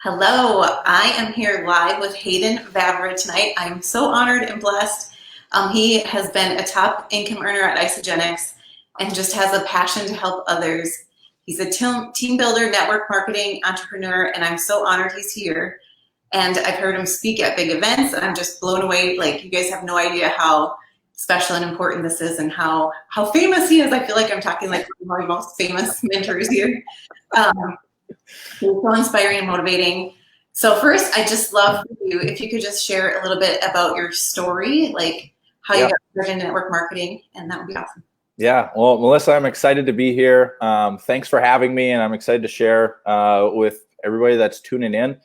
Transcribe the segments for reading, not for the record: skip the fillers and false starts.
Hello, I am here live with Hayden Vavra tonight. I'm so honored and blessed. He has been a top income earner at Isagenix and just has a passion to help others. He's a team builder, network marketing entrepreneur, and I'm so honored he's here. And I've heard him speak at big events, and I'm just blown away. Like, you guys have no idea how special and important this is and how famous he is. I feel like I'm talking like one of our most famous mentors here. Um, He's so inspiring and motivating. So first, I just love you if you could just share a little bit about your story, like how you Yeah. got started in network marketing, and that would be awesome. Yeah. Well, Melissa, I'm excited to be here. Thanks for having me, and I'm excited to share with everybody that's tuning in.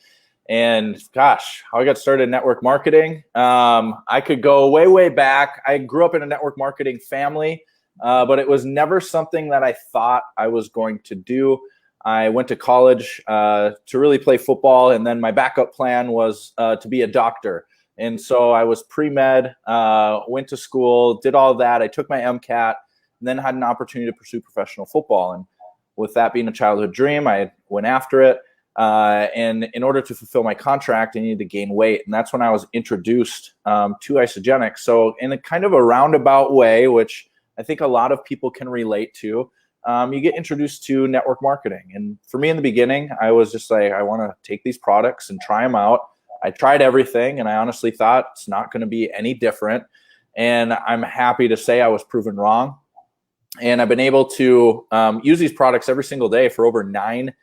And gosh, how I got started in network marketing. I could go way, way back. I grew up in a network marketing family, but it was never something that I thought I was going to do. I went to college to really play football, and then my backup plan was to be a doctor. And so I was pre-med, went to school, did all that. I took my MCAT, and then had an opportunity to pursue professional football. And with that being a childhood dream, I went after it. And in order to fulfill my contract, I needed to gain weight. And that's when I was introduced to Isagenix. So in a kind of a roundabout way, which I think a lot of people can relate to, you get introduced to network marketing. And for me in the beginning, I was just like, I want to take these products and try them out. I tried everything, and I honestly thought it's not going to be any different. And I'm happy to say I was proven wrong. And I've been able to use these products every single day for over 9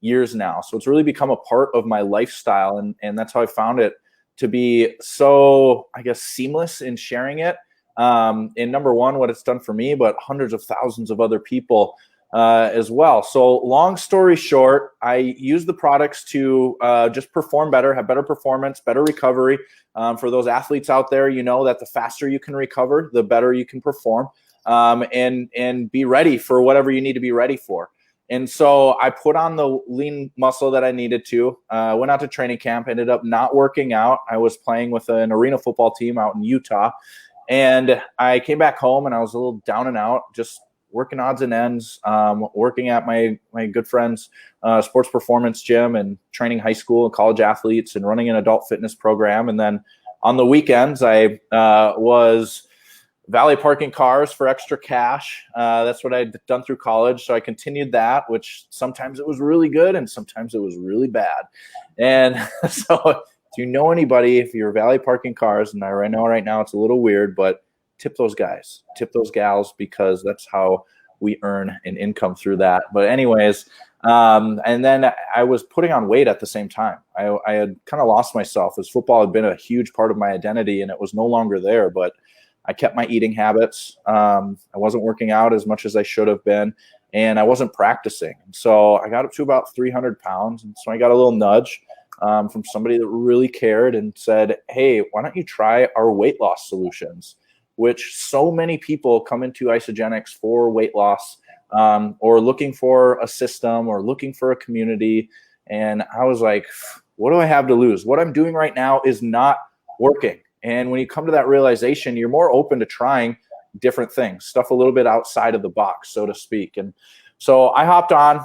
years now. So it's really become a part of my lifestyle. And that's how I found it to be so, I guess, seamless in sharing it. And number one, what it's done for me, but hundreds of thousands of other people as well. So long story short, I use the products to just perform better, have better performance, better recovery. For those athletes out there, you know that the faster you can recover, the better you can perform, and be ready for whatever you need to be ready for. And so I put on the lean muscle that I needed to, went out to training camp, ended up not working out. I was playing with an arena football team out in Utah. And I came back home and I was a little down and out, just working odds and ends, working at my good friend's sports performance gym and training high school and college athletes and running an adult fitness program. And then on the weekends, I was valet parking cars for extra cash. That's what I'd done through college. So I continued that, which sometimes it was really good and sometimes it was really bad. And so do you know anybody, if you're valet parking cars, and I know right now it's a little weird, but tip those guys, tip those gals, because that's how we earn an income through that. But anyways, and then I was putting on weight at the same time. I had kind of lost myself, as football had been a huge part of my identity and it was no longer there, but I kept my eating habits. I wasn't working out as much as I should have been, and I wasn't practicing. So I got up to about 300 pounds. And so I got a little nudge from somebody that really cared and said, hey, why don't you try our weight loss solutions, which so many people come into Isagenix for weight loss, or looking for a system or looking for a community. And I was like, what do I have to lose? What I'm doing right now is not working. And when you come to that realization, you're more open to trying different things, stuff a little bit outside of the box, so to speak. And so I hopped on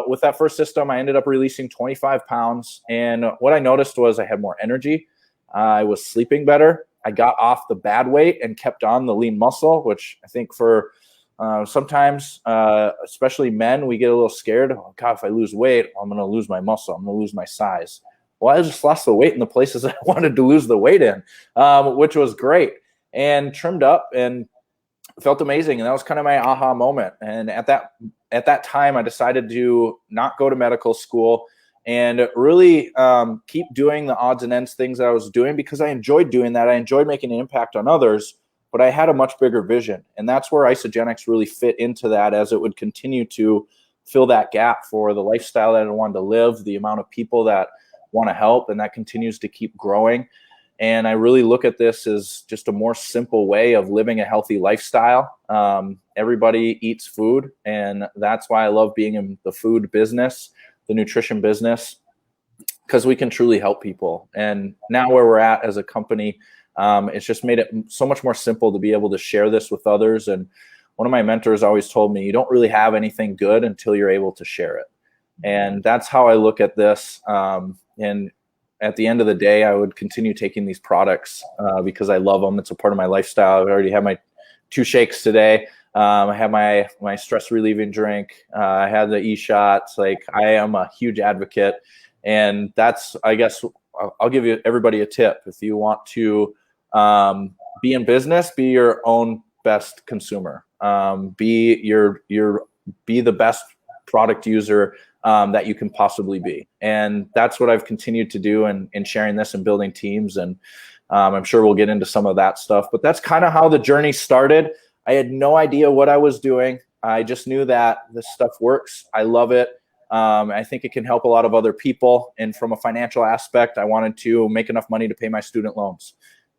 with that first system. I ended up releasing 25 pounds. And what I noticed was I had more energy. I was sleeping better. I got off the bad weight and kept on the lean muscle, which I think for sometimes, especially men, we get a little scared. Oh, God, if I lose weight, I'm going to lose my muscle. I'm going to lose my size. Well, I just lost the weight in the places I wanted to lose the weight in, which was great, and trimmed up and felt amazing. And that was kind of my aha moment. And at that time, I decided to not go to medical school and really keep doing the odds and ends things that I was doing, because I enjoyed doing that. I enjoyed making an impact on others, but I had a much bigger vision. And that's where Isagenix really fit into that, as it would continue to fill that gap for the lifestyle that I wanted to live, the amount of people that want to help, and that continues to keep growing. And I really look at this as just a more simple way of living a healthy lifestyle. Everybody eats food, and that's why I love being in the food business, the nutrition business, because we can truly help people. And now where we're at as a company, it's just made it so much more simple to be able to share this with others. And one of my mentors always told me, you don't really have anything good until you're able to share it. And that's how I look at this. And at the end of the day, I would continue taking these products because I love them. It's a part of my lifestyle. I already have my 2 shakes today. I have my stress relieving drink. I had the e-shots. Like, I am a huge advocate. And that's, I guess, I'll give you everybody a tip. If you want to be in business, be your own best consumer. Be the best product user that you can possibly be. And that's what I've continued to do in sharing this and building teams. And I'm sure we'll get into some of that stuff, but that's kind of how the journey started. I had no idea what I was doing. I just knew that this stuff works. I love it. I think it can help a lot of other people. And from a financial aspect, I wanted to make enough money to pay my student loans.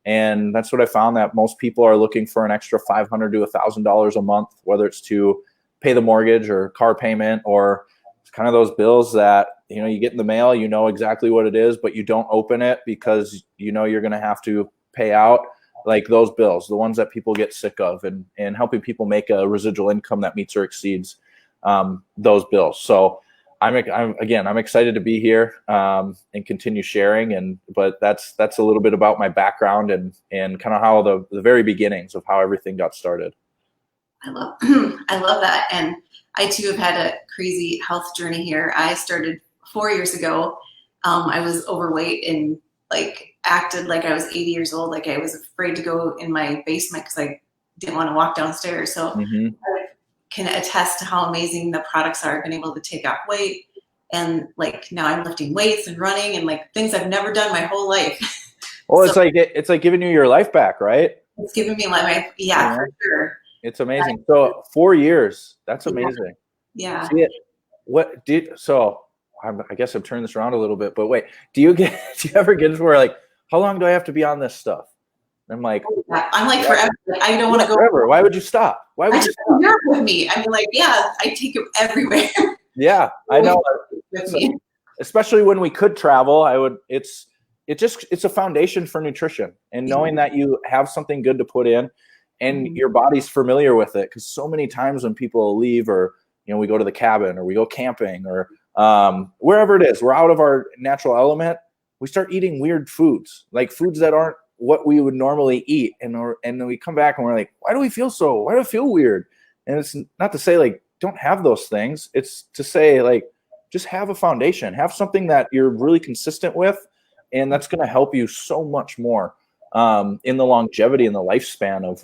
And that's what I found, that most people are looking for an extra $500 to $1,000 a month, whether it's to pay the mortgage or car payment, or it's kind of those bills that, you get in the mail, exactly what it is, but you don't open it because you're going to have to pay out, like those bills, the ones that people get sick of, and helping people make a residual income that meets or exceeds those bills. So I'm excited to be here and continue sharing. But that's a little bit about my background and kind of how the very beginnings of how everything got started. I love that. And I too have had a crazy health journey here. I started 4 years ago. I was overweight and acted like I was 80 years old. Like, I was afraid to go in my basement because I didn't want to walk downstairs. So I can attest to how amazing the products are. I've been able to take off weight, and now I'm lifting weights and running and things I've never done my whole life. Well, so, it's like giving you your life back, right? It's giving me life. Yeah, for sure. It's amazing. So 4 years, that's amazing. Yeah. I guess I've turned this around a little bit, but wait, do you ever get to where how long do I have to be on this stuff? And I'm like, forever. I don't want to go forever. Why would you stop? Why would you stop? You're with me. I'm I take it everywhere. Yeah, I know. With me. Especially when we could travel, it's a foundation for nutrition, and knowing that you have something good to put in and your body's familiar with it. Because so many times when people leave, or we go to the cabin, or we go camping, or wherever it is, we're out of our natural element, we start eating weird foods, like foods that aren't what we would normally eat. And then we come back and we're like, why do I feel weird? And it's not to say don't have those things. It's to say just have a foundation, have something that you're really consistent with. And that's going to help you so much more in the longevity and the lifespan of,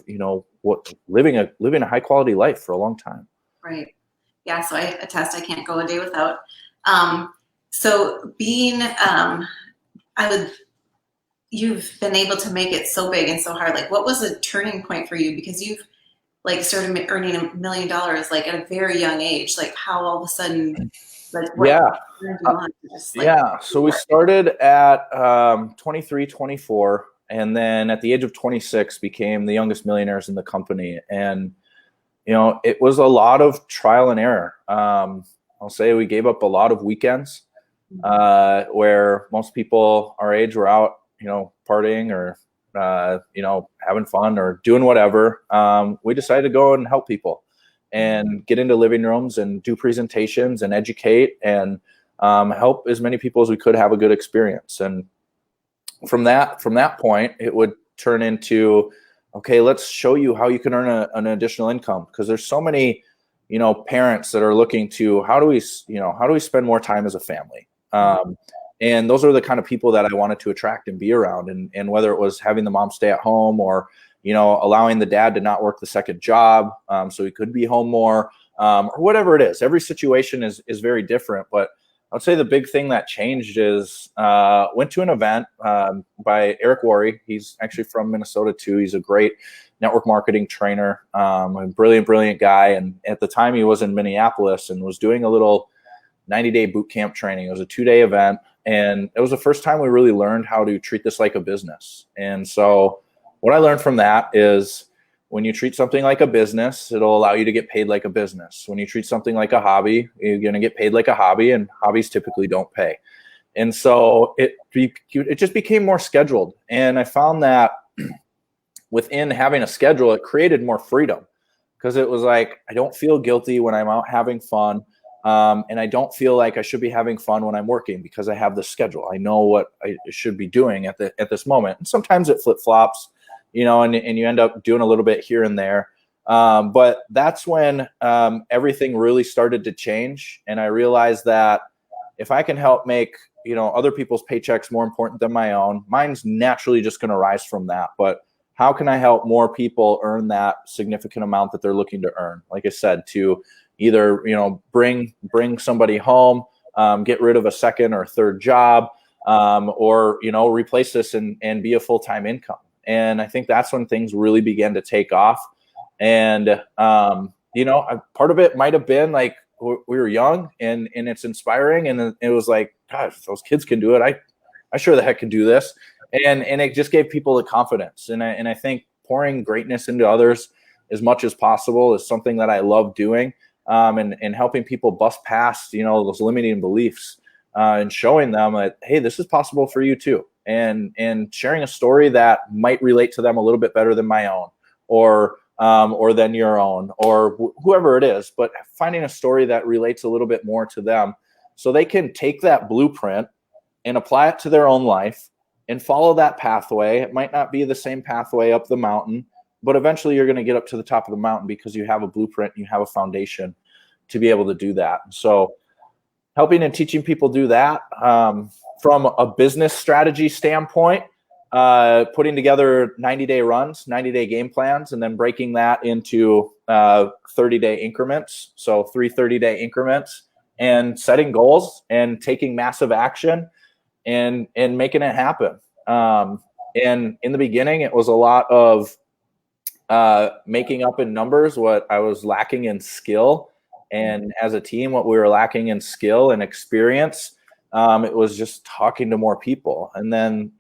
living a high quality life for a long time. Right. Yeah. So I attest, I can't go a day without. So being, you've been able to make it so big and so hard. What was the turning point for you? Because you've started earning $1 million at a very young age. How all of a sudden, So we started at 23, 24, and then at the age of 26 became the youngest millionaires in the company. And it was a lot of trial and error. I'll say we gave up a lot of weekends where most people our age were out, partying or, having fun or doing whatever. We decided to go and help people and get into living rooms and do presentations and educate and help as many people as we could have a good experience. And from that point, it would turn into, okay, let's show you how you can earn an additional income, because there's so many, parents that are looking to how do we spend more time as a family. And those are the kind of people that I wanted to attract and be around. And whether it was having the mom stay at home, or, allowing the dad to not work the second job so he could be home more, or whatever it is. Every situation is very different. But I would say the big thing that changed is went to an event by Eric Worre. He's actually from Minnesota too. He's a great network marketing trainer, a brilliant guy. And at the time he was in Minneapolis and was doing a little 90-day boot camp training. It was a 2-day event. And it was the first time we really learned how to treat this like a business. And so what I learned from that is when you treat something like a business, it'll allow you to get paid like a business. When you treat something like a hobby, you're going to get paid like a hobby, and hobbies typically don't pay. And so it just became more scheduled. And I found that within having a schedule, it created more freedom, because it was I don't feel guilty when I'm out having fun. And I don't feel like I should be having fun when I'm working because I have the schedule. I know what I should be doing at this moment. And sometimes it flip flops, and you end up doing a little bit here and there. But that's when everything really started to change. And I realized that if I can help make, other people's paychecks more important than my own, mine's naturally just going to rise from that. But how can I help more people earn that significant amount that they're looking to earn? Like I said, to either, bring somebody home, get rid of a second or third job, or, replace this and be a full-time income. And I think that's when things really began to take off. And, part of it might've been like, we were young and it's inspiring. And it was like, gosh, if those kids can do it, I sure the heck can do this. And it just gave people the confidence. And I think pouring greatness into others as much as possible is something that I love doing. And helping people bust past, those limiting beliefs, and showing them that, hey, this is possible for you too. And sharing a story that might relate to them a little bit better than my own, or than your own, or whoever it is, but finding a story that relates a little bit more to them so they can take that blueprint and apply it to their own life and follow that pathway. It might not be the same pathway up the mountain, but eventually you're going to get up to the top of the mountain because you have a blueprint, you have a foundation to be able to do that. So helping and teaching people do that, from a business strategy standpoint, putting together 90-day runs, 90-day game plans, and then breaking that into 30-day increments. So 3 30-day increments, and setting goals and taking massive action and making it happen. And in the beginning, it was a lot of making up in numbers what I was lacking in skill. And as a team, what we were lacking in skill and experience, it was just talking to more people. And then,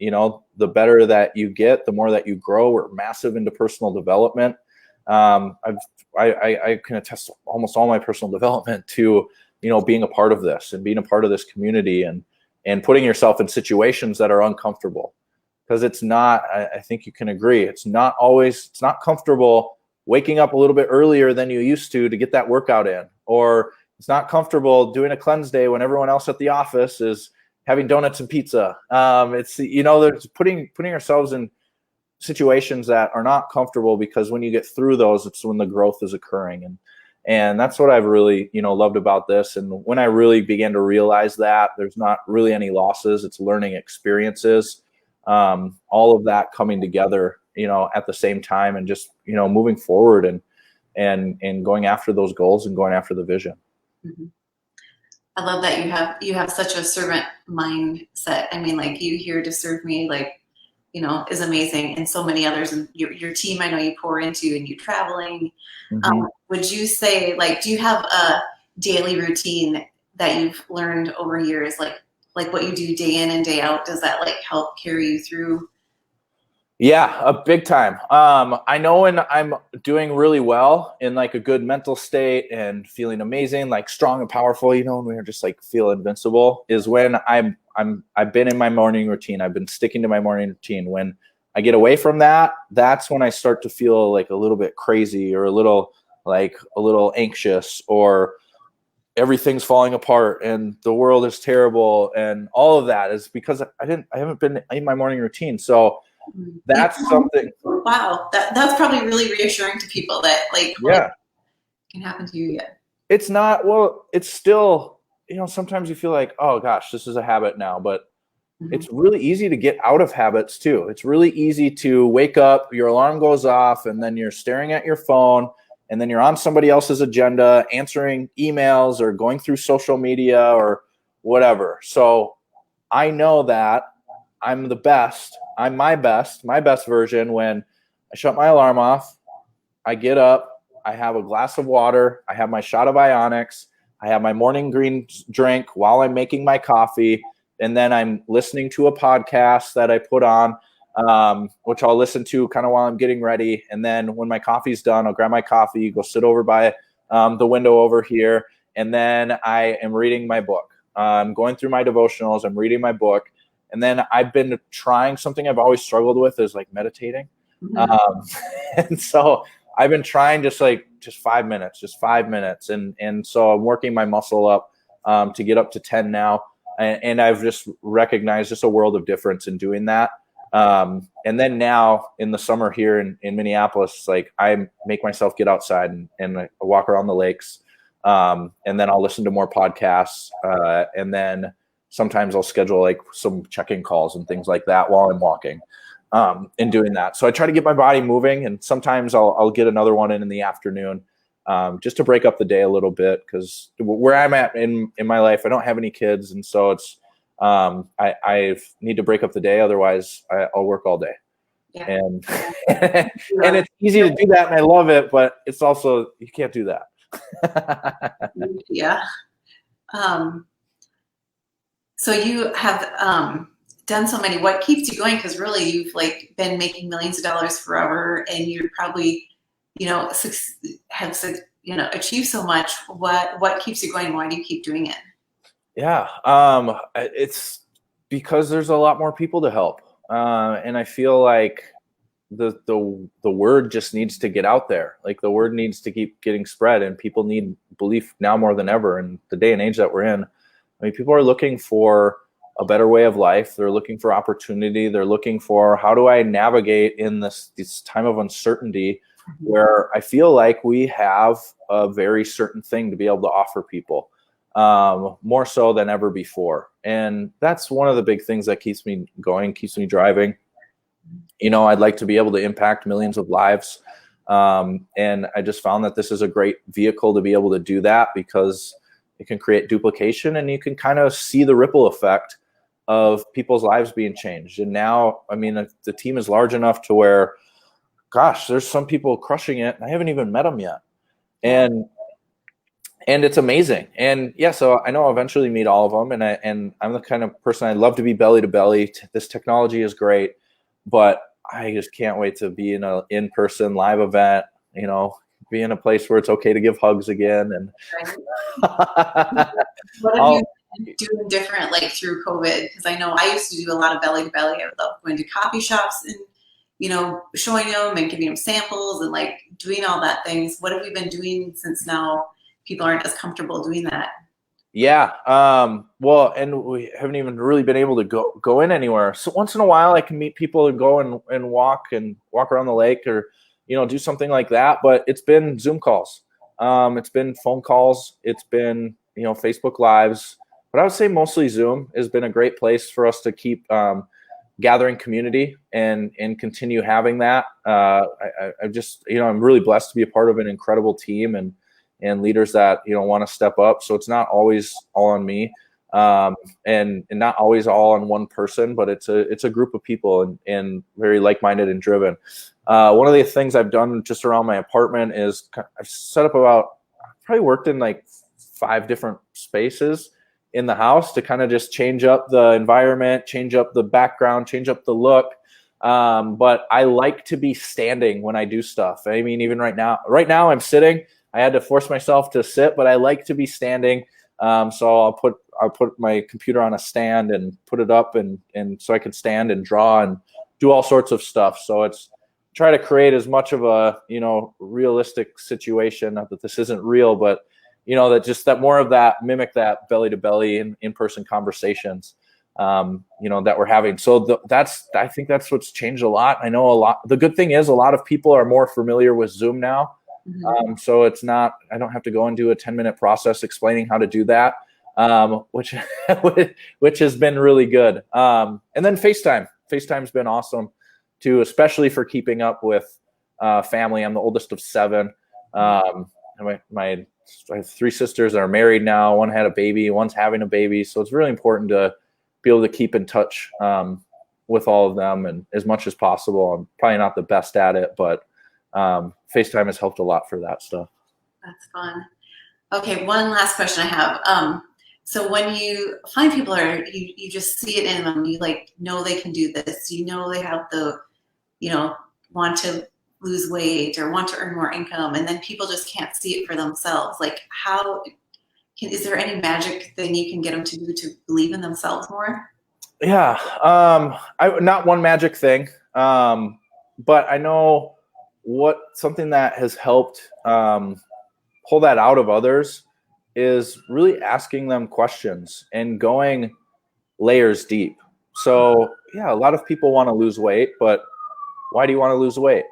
the better that you get, the more that you grow. We're massive into personal development. I can attest to almost all my personal development to, being a part of this and being a part of this community and putting yourself in situations that are uncomfortable. Because it's not, I think you can agree, it's not comfortable waking up a little bit earlier than you used to get that workout in, or it's not comfortable doing a cleanse day when everyone else at the office is having donuts and pizza. It's, there's putting ourselves in situations that are not comfortable, because when you get through those, it's when the growth is occurring. And that's what I've really, loved about this. And when I really began to realize that there's not really any losses, it's learning experiences, all of that coming together, at the same time, and just, moving forward and going after those goals and going after the vision. Mm-hmm. I love that you have such a servant mindset. I mean, like, you here to serve me, like, is amazing, and so many others, and your team, I know you pour into, and you traveling. Mm-hmm. Would you say, like, do you have a daily routine that you've learned over years, like what you do day in and day out? Does that like help carry you through? Yeah, a big time. I know when I'm doing really well in like a good mental state and feeling amazing, like strong and powerful, when we're just like feel invincible, is when I've been in my morning routine. I've been sticking to my morning routine. When I get away from that, that's when I start to feel like a little bit crazy, or a little anxious, or everything's falling apart and the world is terrible. And all of that is because I haven't been in my morning routine. So that's something. Wow. That's probably really reassuring to people that Yeah, can happen to you yet. It's not, well, it's still, sometimes you feel like, oh gosh, this is a habit now, but it's really easy to get out of habits too. It's really easy to wake up, your alarm goes off, and then you're staring at your phone, and then you're on somebody else's agenda, answering emails or going through social media or whatever. So I know that I'm the best. I'm my best version when I shut my alarm off, I get up, I have a glass of water, I have my shot of Ionics, I have my morning green drink while I'm making my coffee, and then I'm listening to a podcast that I put on, which I'll listen to kind of while I'm getting ready. And then when my coffee's done, I'll grab my coffee, go sit over by the window over here, and then I am reading my book. I'm going through my devotionals, I'm reading my book. And then I've been trying something I've always struggled with, is like meditating. And so I've been trying just like just 5 minutes, just 5 minutes. And so I'm working my muscle up to get up to 10 now. And I've just recognized just a world of difference in doing that. And then now in the summer here in Minneapolis, like I make myself get outside and I walk around the lakes. And then I'll listen to more podcasts. And then sometimes I'll schedule like some check-in calls and things like that while I'm walking, and doing that. So I try to get my body moving, and sometimes I'll get another one in the afternoon, just to break up the day a little bit. Cause where I'm at in my life, I don't have any kids. And so it's, I need to break up the day. Otherwise I'll work all day. Yeah. And, and it's easy to do that. And I love it, but it's also, you can't do that. Yeah. So you have done so many. What keeps you going? Because really, you've like been making millions of dollars forever, and you're probably, have achieved so much. What keeps you going? Why do you keep doing it? Yeah, it's because there's a lot more people to help, and I feel like the word just needs to get out there. Like the word needs to keep getting spread, and people need belief now more than ever in the day and age that we're in. I mean, people are looking for a better way of life. They're looking for opportunity. They're looking for, how do I navigate in this time of uncertainty, where I feel like we have a very certain thing to be able to offer people, more so than ever before. And that's one of the big things that keeps me going, keeps me driving. I'd like to be able to impact millions of lives. And I just found that this is a great vehicle to be able to do that, because it can create duplication, and you can kind of see the ripple effect of people's lives being changed. And now, I mean, the team is large enough to where, gosh, there's some people crushing it, and I haven't even met them yet. And it's amazing. And yeah, so I know I'll eventually meet all of them. And I'm the kind of person, I love to be belly to belly. This technology is great, but I just can't wait to be in an in-person live event, be in a place where it's okay to give hugs again. And what have you been doing different, like through COVID? Because I know I used to do a lot of belly to belly. I would love going to coffee shops and, showing them and giving them samples and like doing all that things. What have you been doing since now people aren't as comfortable doing that? Yeah. Well, and we haven't even really been able to go in anywhere. So once in a while I can meet people and go and walk around the lake, or, do something like that. But it's been Zoom calls. It's been phone calls. It's been, Facebook Lives. But I would say mostly Zoom has been a great place for us to keep gathering community and continue having that. I just, I'm really blessed to be a part of an incredible team and leaders that, want to step up. So it's not always all on me, and not always all on one person, but it's a group of people and very like-minded and driven. One of the things I've done just around my apartment is I've set up I've probably worked in like 5 different spaces in the house to kind of just change up the environment, change up the background, change up the look. But I like to be standing when I do stuff. I mean, even right now I'm sitting. I had to force myself to sit, but I like to be standing. So I'll put my computer on a stand and put it up and so I can stand and draw and do all sorts of stuff. So it's try to create as much of a, realistic situation. Not that this isn't real, but that more of that, mimic that belly to belly and in-person conversations, that we're having. So I think that's what's changed a lot. I know a lot. The good thing is a lot of people are more familiar with Zoom now. Mm-hmm. So it's not, I don't have to go and do a 10-minute process explaining how to do that, which has been really good. And then FaceTime's been awesome too, especially for keeping up with family. I'm the oldest of 7. I have 3 sisters that are married now. One had a baby, one's having a baby. So it's really important to be able to keep in touch with all of them and as much as possible. I'm probably not the best at it, but FaceTime has helped a lot for that stuff. That's fun. Okay, one last question I have. So when you find people you just see it in them, you know they can do this, they have the, want to lose weight or want to earn more income, and then people just can't see it for themselves. Like is there any magic thing you can get them to do to believe in themselves more? Yeah. Not one magic thing. But I know something that has helped pull that out of others is really asking them questions and going layers deep. So yeah, a lot of people want to lose weight, but why do you want to lose weight?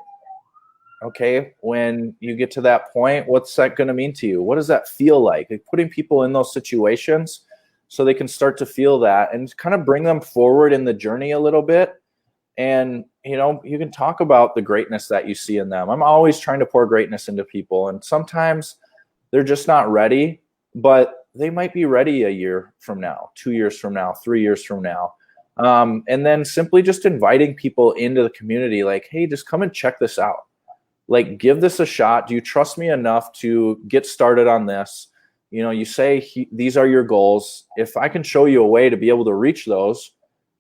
Okay, when you get to that point, what's that going to mean to you? What does that feel like? Putting people in those situations so they can start to feel that and kind of bring them forward in the journey a little bit. And, you can talk about the greatness that you see in them. I'm always trying to pour greatness into people. And sometimes they're just not ready, but they might be ready a year from now, 2 years from now, 3 years from now. And then simply just inviting people into the community, like, hey, just come and check this out. Like, give this a shot. Do you trust me enough to get started on this? You say these are your goals. If I can show you a way to be able to reach those,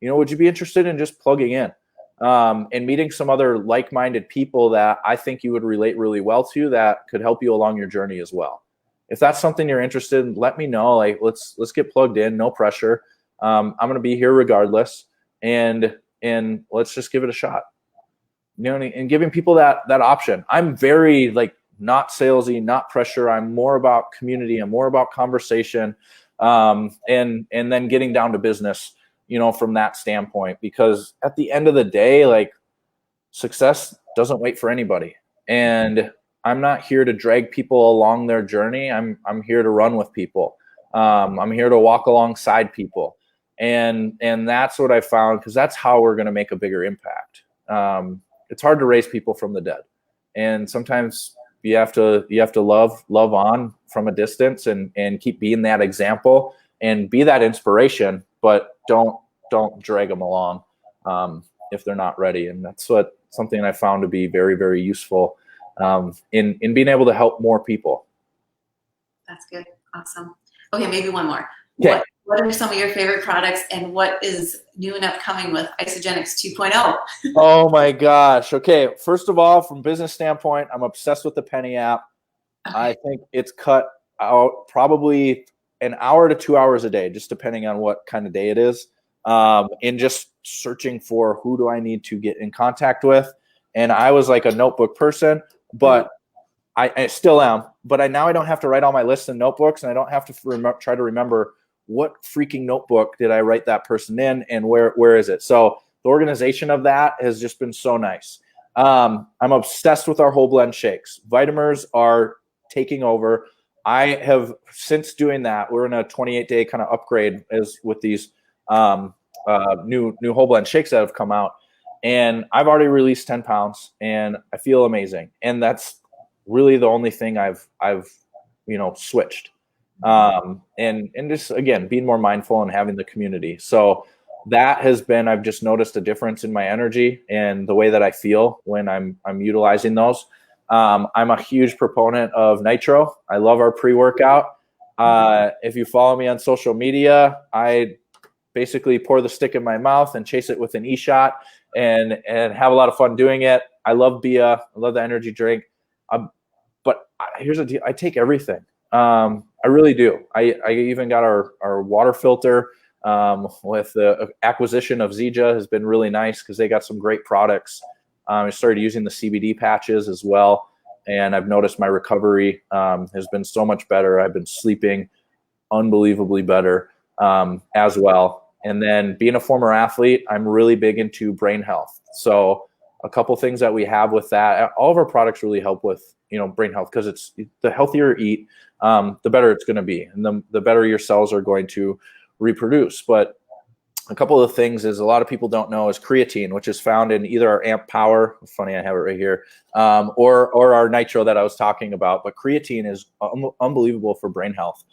would you be interested in just plugging in and meeting some other like-minded people that I think you would relate really well to that could help you along your journey as well? If that's something you're interested in, let me know. Like, let's get plugged in. No pressure. I'm going to be here regardless, and let's just give it a shot. And giving people that option. I'm very not salesy, not pressure. I'm more about community. I'm more about conversation, and then getting down to business, from that standpoint. Because at the end of the day, success doesn't wait for anybody. And I'm not here to drag people along their journey. I'm here to run with people. I'm here to walk alongside people. And that's what I found, because that's how we're going to make a bigger impact. It's hard to raise people from the dead, and sometimes you have to love on from a distance and keep being that example and be that inspiration, but don't drag them along if they're not ready. And that's something I found to be very, very useful in being able to help more people. That's good. Awesome. Okay, maybe one more. Okay. What are some of your favorite products, and what is new and upcoming with Isagenix 2.0? Oh my gosh. Okay. First of all, from business standpoint, I'm obsessed with the Penny app. Okay. I think it's cut out probably an hour to 2 hours a day, just depending on what kind of day it is. In just searching for who do I need to get in contact with. And I was like a notebook person, but I still am. But now I don't have to write all my lists in notebooks, and I don't have to try to remember what freaking notebook did I write that person in and where is it. So the organization of that has just been so nice. I'm obsessed with our whole blend shakes. Vitamers are taking over. I have, since doing that, we're in a 28-day kind of upgrade as with these new whole blend shakes that have come out. And I've already released 10 pounds and I feel amazing. And that's really the only thing I've switched. And just, again, being more mindful and having the community. So that has been, I've just noticed a difference in my energy and the way that I feel when I'm utilizing those. I'm a huge proponent of nitro. I love our pre-workout. If you follow me on social media, I basically pour the stick in my mouth and chase it with an e-shot and have a lot of fun doing it. I love BIA. I love the energy drink. But here's the deal. I take everything. I really do. I even got our water filter with the acquisition of Zija has been really nice because they got some great products. I started using the CBD patches as well, and I've noticed my recovery has been so much better. I've been sleeping unbelievably better as well. And then being a former athlete, I'm really big into brain health. So a couple things that we have with that, all of our products really help with brain health, because it's the healthier you eat, the better it's going to be, and the better your cells are going to reproduce. But a couple of things is a lot of people don't know is creatine, which is found in either our Amp Power, funny I have it right here, or our Nitro that I was talking about. But creatine is unbelievable for brain health.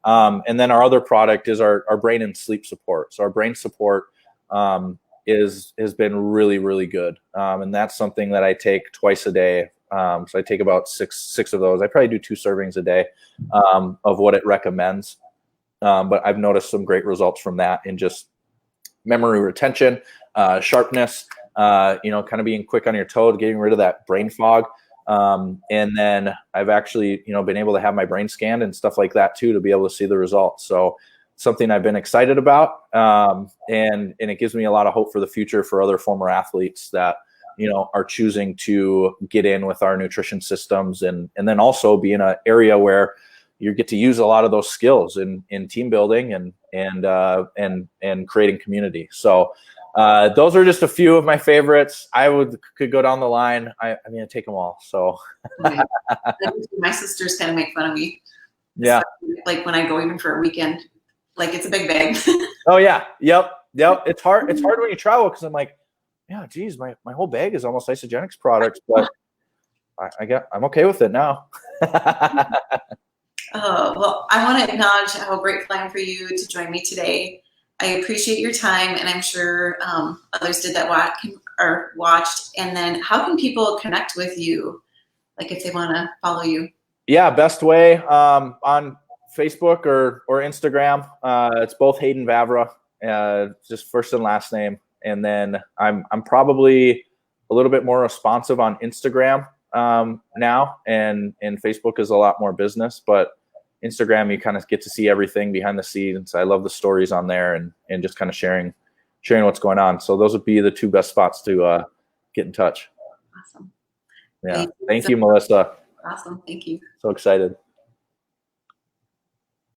And then our other product is our brain and sleep support. So our brain support has been really, really good. And that's something that I take twice a day. So I take about six of those. I probably do 2 servings a day of what it recommends. But I've noticed some great results from that in just memory retention, sharpness, kind of being quick on your toe, getting rid of that brain fog. And then I've actually, been able to have my brain scanned and stuff like that too, to be able to see the results. So something I've been excited about. And it gives me a lot of hope for the future for other former athletes that are choosing to get in with our nutrition systems, and then also be in an area where you get to use a lot of those skills in team building and creating community. So those are just a few of my favorites. Could go down the line. I mean, I take them all. So my sisters kind of make fun of me. Yeah. Like when I go even for a weekend, like it's a big bag. Oh yeah. Yep. It's hard when you travel, because I'm like, yeah, geez, my whole bag is almost Isagenix products, but I'm okay with it now. Well, I want to acknowledge how grateful I am for you to join me today. I appreciate your time, and I'm sure others did that watched. And then how can people connect with you, like if they want to follow you? Yeah, best way on Facebook or Instagram. It's both Hayden Vavra, just first and last name. And then I'm probably a little bit more responsive on Instagram now, and Facebook is a lot more business, but Instagram, you kind of get to see everything behind the scenes. I love the stories on there, and just kind of sharing what's going on. So those would be the two best spots to get in touch. Awesome. Yeah. Thank you, Melissa. Awesome. Thank you. So excited.